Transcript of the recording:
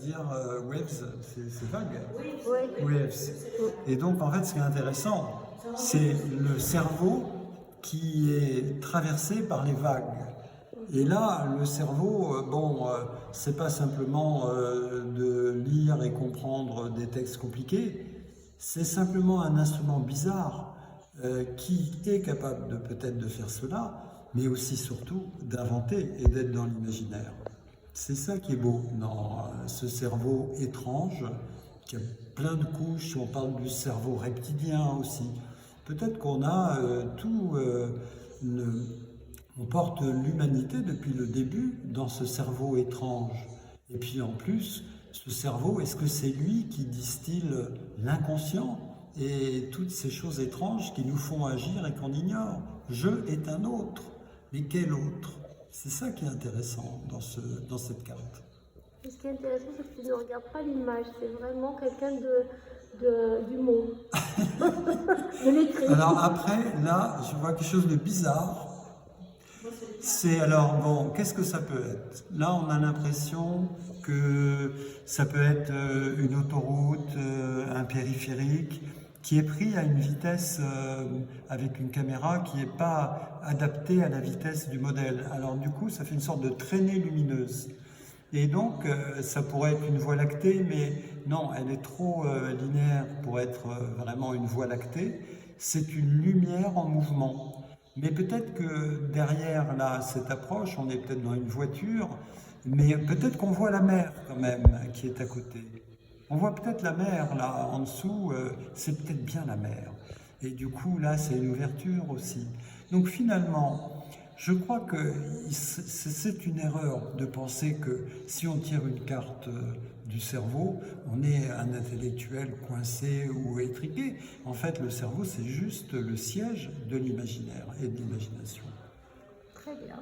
Dire waves, c'est vague. Oui. Waves. Et donc, en fait, ce qui est intéressant, c'est le cerveau qui est traversé par les vagues. Et là, le cerveau, c'est pas simplement de lire et comprendre des textes compliqués, c'est simplement un instrument bizarre qui est capable de peut-être de faire cela, mais aussi surtout d'inventer et d'être dans l'imaginaire. C'est ça qui est beau dans ce cerveau étrange, qui a plein de couches. On parle du cerveau reptilien aussi. Peut-être qu'on a une- on porte l'humanité depuis le début dans ce cerveau étrange. Et puis en plus, ce cerveau, est-ce que c'est lui qui distille l'inconscient et toutes ces choses étranges qui nous font agir et qu'on ignore? Je est un autre. Mais quel autre? C'est ça qui est intéressant dans cette carte. Et ce qui est intéressant, c'est que tu ne regardes pas l'image, c'est vraiment quelqu'un du monde, de l'écrit. Alors après, là, je vois quelque chose de bizarre. C'est alors, bon, qu'est-ce que ça peut être? Là, on a l'impression que ça peut être une autoroute, un périphérique, qui est pris à une vitesse avec une caméra qui n'est pas adaptée à la vitesse du modèle. Alors du coup, ça fait une sorte de traînée lumineuse. Et donc, ça pourrait être une voie lactée, mais non, elle est trop linéaire pour être vraiment une voie lactée. C'est une lumière en mouvement. Mais peut-être que derrière là, cette approche, on est peut-être dans une voiture, mais peut-être qu'on voit la mer quand même qui est à côté. On voit peut-être la mer là en dessous, c'est peut-être bien la mer. Et du coup, là, c'est une ouverture aussi. Donc finalement, je crois que c'est une erreur de penser que si on tire une carte du cerveau, on est un intellectuel coincé ou étriqué. En fait, le cerveau, c'est juste le siège de l'imaginaire et de l'imagination. Très bien.